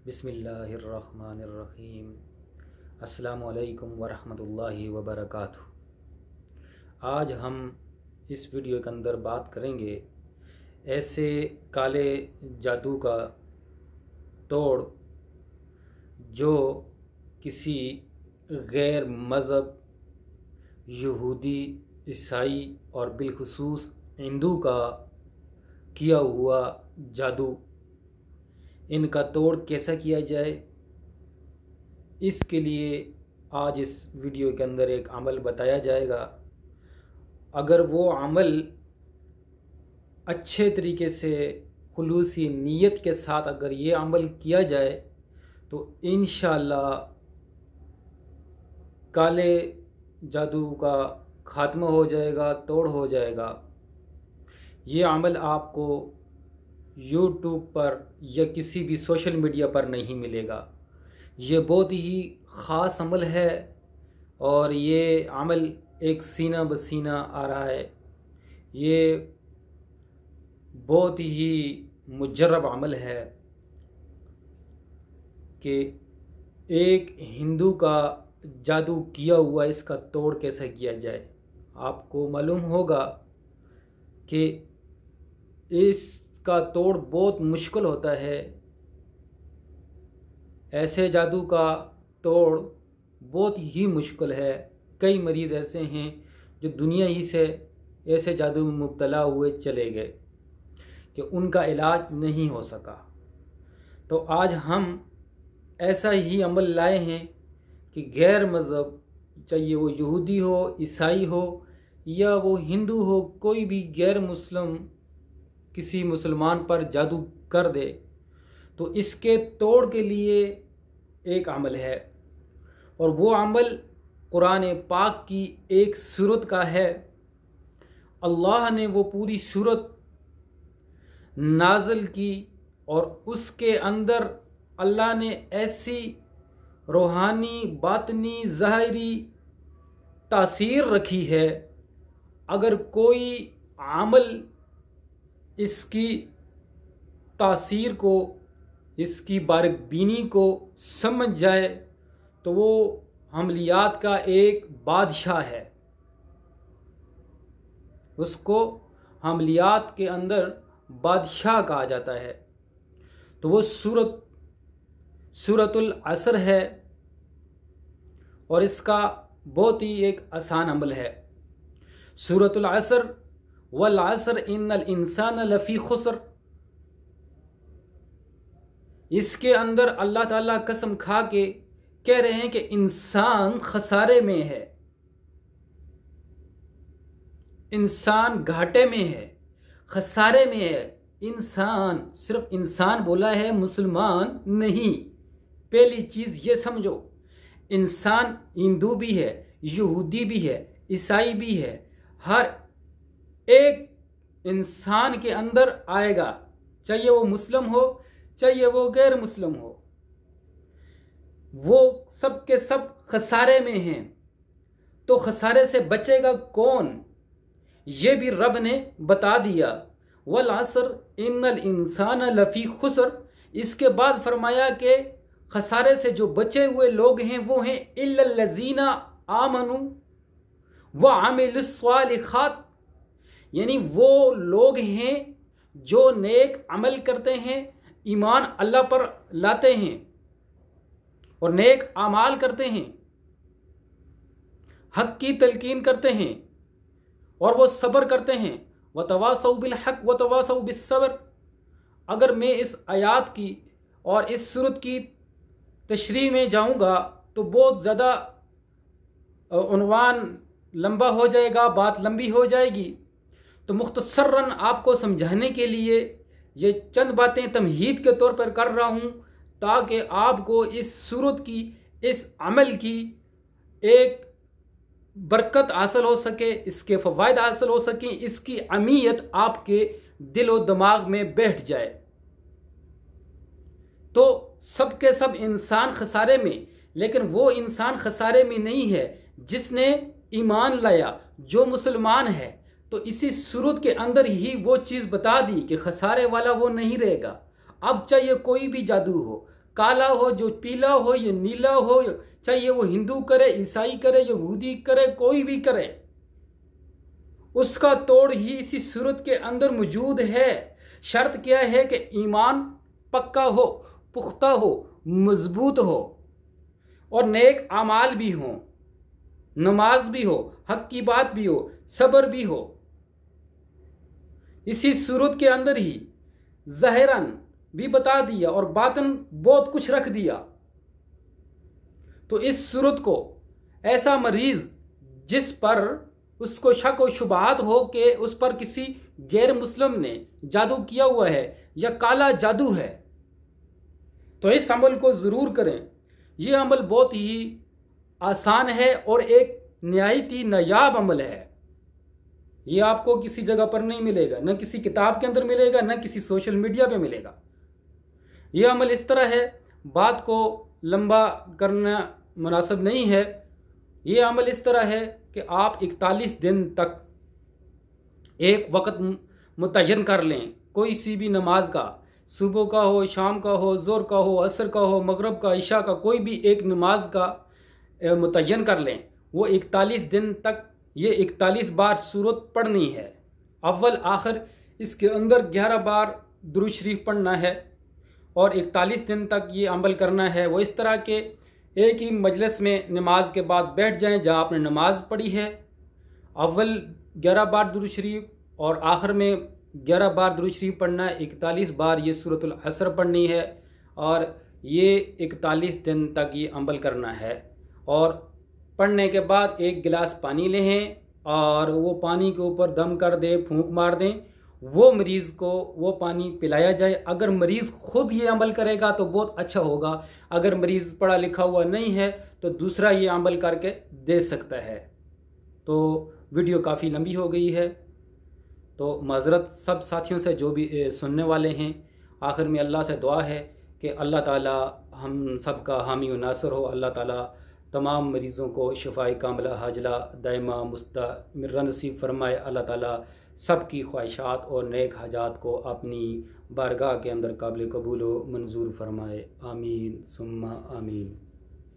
बिस्मिल्लाहिर्रहमानिर्रहीम। अस्सलामुअलैकुम वरहमतुल्लाहि वबरकातुहू। आज हम इस वीडियो के अंदर बात करेंगे ऐसे काले जादू का तोड़ जो किसी गैर मज़हब यहूदी, ईसाई और बिलखुसूस हिंदू का किया हुआ जादू, इनका तोड़ कैसा किया जाए, इसके लिए आज इस वीडियो के अंदर एक अमल बताया जाएगा। अगर वो अमल अच्छे तरीके से खुलूसी नीयत के साथ अगर ये अमल किया जाए तो इंशाअल्लाह काले जादू का खात्मा हो जाएगा, तोड़ हो जाएगा। ये अमल आपको यूट्यूब पर या किसी भी सोशल मीडिया पर नहीं मिलेगा। ये बहुत ही ख़ास अमल है और ये अमल एक सीना बसीना आ रहा है। ये बहुत ही मुजर्रब अमल है कि एक हिंदू का जादू किया हुआ इसका तोड़ कैसे किया जाए। आपको मालूम होगा कि इसका तोड़ बहुत मुश्किल होता है। ऐसे जादू का तोड़ बहुत ही मुश्किल है। कई मरीज़ ऐसे हैं जो दुनिया ही से ऐसे जादू में मुब्तला हुए चले गए कि उनका इलाज नहीं हो सका। तो आज हम ऐसा ही अमल लाए हैं कि गैर मज़हब, चाहिए वो यहूदी हो, ईसाई हो या वो हिंदू हो, कोई भी गैर मुस्लिम किसी मुसलमान पर जादू कर दे तो इसके तोड़ के लिए एक अमल है और वो अमल कुरान पाक की एक सूरत का है। अल्लाह ने वो पूरी सूरत नाज़िल की और उसके अंदर अल्लाह ने ऐसी रूहानी, बातनी, ज़ाहिरी तासीर रखी है। अगर कोई अमल इसकी तासीर को, इसकी बारीकबीनी को समझ जाए तो वो अमलियात का एक बादशाह है। उसको अमलियात के अंदर बादशाह कहा जाता है। तो वो सूरतुल असर है और इसका बहुत ही एक आसान अमल है। सूरतुल असर वल असर इन्नल इंसान लफ़ी खुसर। इसके अंदर अल्लाह ताला कसम खा के कह रहे हैं कि इंसान खसारे में है, इंसान घाटे में है, खसारे में है। इंसान, सिर्फ इंसान बोला है, मुसलमान नहीं। पहली चीज़ ये समझो, इंसान हिंदू भी है, यहूदी भी है, ईसाई भी है। हर एक इंसान के अंदर आएगा, चाहिए वो मुस्लिम हो, चाहिए वो गैर मुस्लिम हो, वो सब के सब खसारे में हैं। तो खसारे से बचेगा कौन, ये भी रब ने बता दिया। वल असर इन्नल इंसान लफ़ी खुसर। इसके बाद फरमाया कि खसारे से जो बचे हुए लोग हैं वो हैं इल्लल्लज़ीना आमनू व अमिलुस्सालिहात। यानी वो लोग हैं जो नेक अमल करते हैं, ईमान अल्लाह पर लाते हैं और नेक अमाल करते हैं, हक की तलकीन करते हैं और वो सब्र करते हैं। वतवासौ बिल हक वतवासौ बिस सब्र। अगर मैं इस आयात की और इस सूरत की तशरीह में जाऊंगा तो बहुत ज़्यादा उन्वान लंबा हो जाएगा, बात लंबी हो जाएगी। तो मुख्तसरन आपको समझाने के लिए ये चंद बातें तमहीद के तौर पर कर रहा हूँ ताकि आपको इस सूरत की, इस अमल की एक बरकत हासिल हो सके, इसके फ़वाइद हासिल हो सकें, इसकी अहमियत आपके दिल व दिमाग में बैठ जाए। तो सब के सब इंसान खसारे में, लेकिन वो इंसान खसारे में नहीं है जिसने ईमान लाया, जो मुसलमान है। तो इसी सूरत के अंदर ही वो चीज़ बता दी कि खसारे वाला वो नहीं रहेगा। अब चाहिए कोई भी जादू हो, काला हो, जो पीला हो, ये नीला हो, चाहे वो हिंदू करे, ईसाई करे, यहूदी करे, कोई भी करे, उसका तोड़ ही इसी सूरत के अंदर मौजूद है। शर्त क्या है कि ईमान पक्का हो, पुख्ता हो, मजबूत हो और नेक आमाल भी हो, नमाज भी हो, हक की बात भी हो, सब्र भी हो। इसी सूरत के अंदर ही ज़ाहिरन भी बता दिया और बातन बहुत कुछ रख दिया। तो इस सूरत को ऐसा मरीज जिस पर उसको शक व शुबहात हो कि उस पर किसी गैर मुस्लिम ने जादू किया हुआ है या काला जादू है, तो इस अमल को ज़रूर करें। यह अमल बहुत ही आसान है और एक निहायत ही नायाब अमल है। ये आपको किसी जगह पर नहीं मिलेगा, न किसी किताब के अंदर मिलेगा, न किसी सोशल मीडिया पे मिलेगा। यह अमल इस तरह है, बात को लंबा करना मुनासिब नहीं है। यह अमल इस तरह है कि आप 41 दिन तक एक वक़्त मुतय्यन कर लें, कोई सी भी नमाज का, सुबह का हो, शाम का हो, ज़ोर का हो, असर का हो, मगरब का, इशा का, कोई भी एक नमाज का मुतय्यन कर लें। वो 41 दिन तक ये 41 बार सूरत पढ़नी है, अव्वल आखिर इसके अंदर 11 बार दुरूद शरीफ पढ़ना है और 41 दिन तक ये अमल करना है। वो इस तरह के एक ही मजलिस में नमाज के बाद बैठ जाएं जहाँ आपने नमाज पढ़ी है, अव्वल 11 बार दुरूद शरीफ और आखिर में 11 बार दुरूद शरीफ पढ़ना है। 41 बार ये सूरतुल असर पढ़नी है और ये 41 दिन तक ये अमल करना है। और पढ़ने के बाद एक गिलास पानी लें और वो पानी के ऊपर दम कर दें, फूंक मार दें, वो मरीज़ को वो पानी पिलाया जाए। अगर मरीज़ खुद ये अमल करेगा तो बहुत अच्छा होगा, अगर मरीज़ पढ़ा लिखा हुआ नहीं है तो दूसरा ये अमल करके दे सकता है। तो वीडियो काफ़ी लंबी हो गई है, तो माज़रत सब साथियों से जो भी सुनने वाले हैं। आखिर में अल्लाह से दुआ है कि अल्लाह ताला हम सब का हामी व नासर हो। अल्लाह ताला तमाम मरीज़ों को शिफाए कामिला हाजला दायमा मुस्तमिर नसीब फरमाए। अल्लाह ताला सब की ख्वाहिशात और नेक हाजात को अपनी बारगाह के अंदर काबिल कबूल व मंजूर फरमाए। आमीन सुम्मा आमीन।